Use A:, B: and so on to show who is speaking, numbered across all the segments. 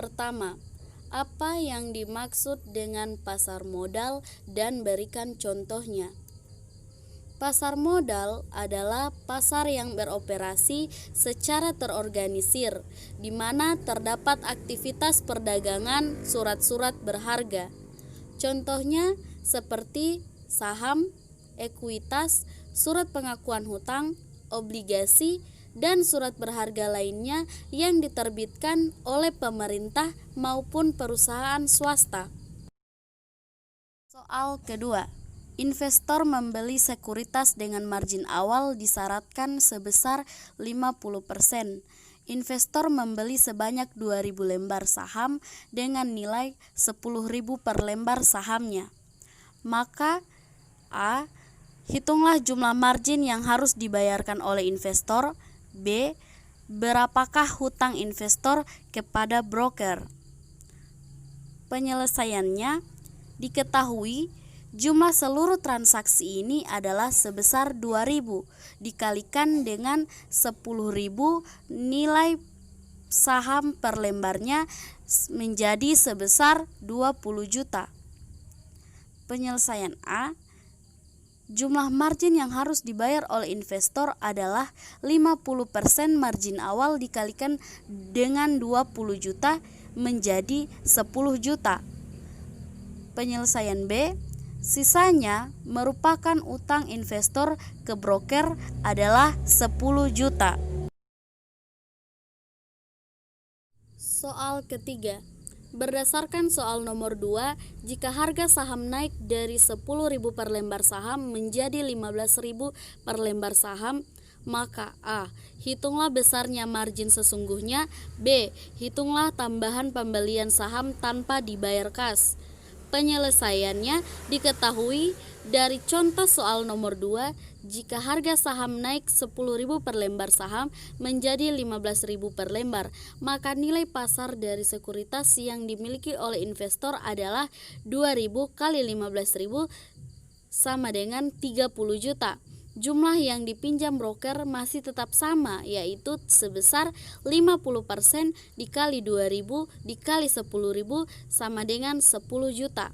A: Pertama, apa yang dimaksud dengan pasar modal dan berikan contohnya. Pasar modal adalah pasar yang beroperasi secara terorganisir, di mana terdapat aktivitas perdagangan surat-surat berharga. Contohnya seperti saham, ekuitas, surat pengakuan hutang, obligasi, dan surat berharga lainnya yang diterbitkan oleh pemerintah maupun perusahaan swasta. Soal kedua, investor membeli sekuritas dengan margin awal disyaratkan sebesar 50%. Investor membeli sebanyak 2.000 lembar saham dengan nilai 10.000 per lembar sahamnya. Maka A. Hitunglah jumlah margin yang harus dibayarkan oleh investor. B. Berapakah hutang investor kepada broker? Penyelesaiannya, diketahui jumlah seluruh transaksi ini adalah sebesar 2.000 dikalikan dengan 10.000, nilai saham per lembarnya menjadi sebesar 20 juta. Penyelesaian A, jumlah margin yang harus dibayar oleh investor adalah 50% margin awal dikalikan dengan 20 juta menjadi 10 juta. Penyelesaian B, sisanya merupakan utang investor ke broker adalah 10 juta. Soal ketiga. Berdasarkan soal nomor 2, jika harga saham naik dari 10.000 per lembar saham menjadi 15.000 per lembar saham, maka A. Hitunglah besarnya margin sesungguhnya. B. Hitunglah tambahan pembelian saham tanpa dibayar kas. Penyelesaiannya, diketahui dari contoh soal nomor 2, jika harga saham naik 10.000 per lembar saham menjadi 15.000 per lembar, maka nilai pasar dari sekuritas yang dimiliki oleh investor adalah 2.000 kali 15.000 sama dengan 30 juta. Jumlah yang dipinjam broker masih tetap sama, yaitu sebesar 50% dikali 2.000 dikali 10.000 sama dengan 10 juta.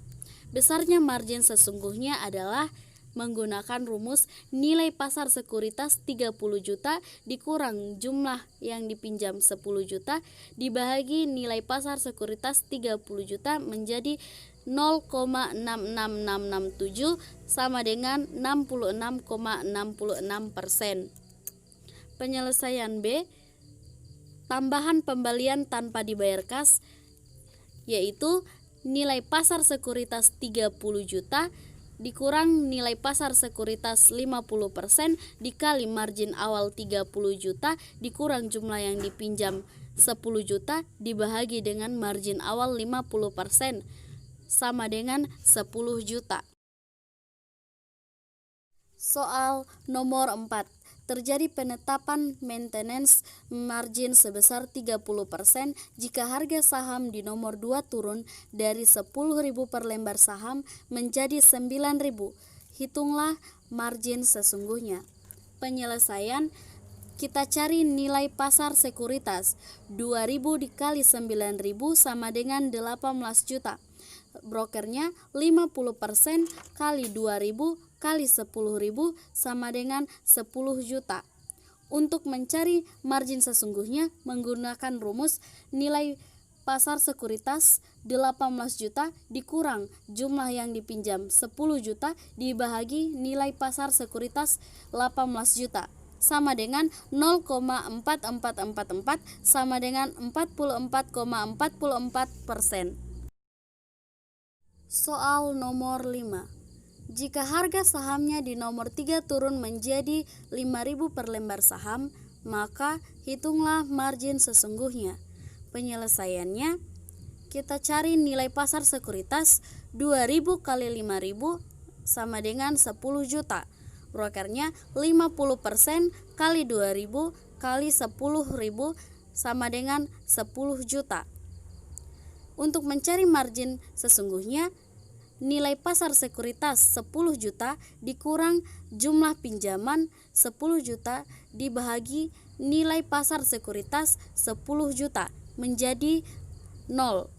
A: Besarnya margin sesungguhnya adalah menggunakan rumus nilai pasar sekuritas 30 juta dikurang jumlah yang dipinjam 10 juta dibagi nilai pasar sekuritas 30 juta menjadi 0,66667 sama dengan 66,66%. Penyelesaian B, tambahan pembelian tanpa dibayar kas, yaitu nilai pasar sekuritas 30 juta dikurang nilai pasar sekuritas 50% dikali margin awal 30 juta dikurang jumlah yang dipinjam 10 juta dibahagi dengan margin awal 50% sama dengan 10 juta. Soal nomor 4. Terjadi penetapan maintenance margin sebesar 30% jika harga saham di nomor 2 turun dari 10.000 per lembar saham menjadi 9.000. Hitunglah margin sesungguhnya. Penyelesaian, kita cari nilai pasar sekuritas. 2.000 dikali 9.000 sama dengan 18 juta. Brokernya 50% kali 2.000 kali 10.000 sama dengan 10 juta. Untuk mencari margin sesungguhnya menggunakan rumus nilai pasar sekuritas 18 juta dikurang jumlah yang dipinjam 10 juta dibahagi nilai pasar sekuritas 18 juta sama dengan 0,4444 sama dengan 44,44%. Soal nomor 5. Jika harga sahamnya di nomor 3 turun menjadi 5.000 per lembar saham, maka hitunglah margin sesungguhnya. Penyelesaiannya, kita cari nilai pasar sekuritas 2.000 kali 5.000 sama dengan 10 juta. Brokernya 50% kali 2.000 kali 10.000 sama dengan 10 juta. Untuk mencari margin sesungguhnya, nilai pasar sekuritas 10 juta dikurang jumlah pinjaman 10 juta dibahagi nilai pasar sekuritas 10 juta menjadi 0.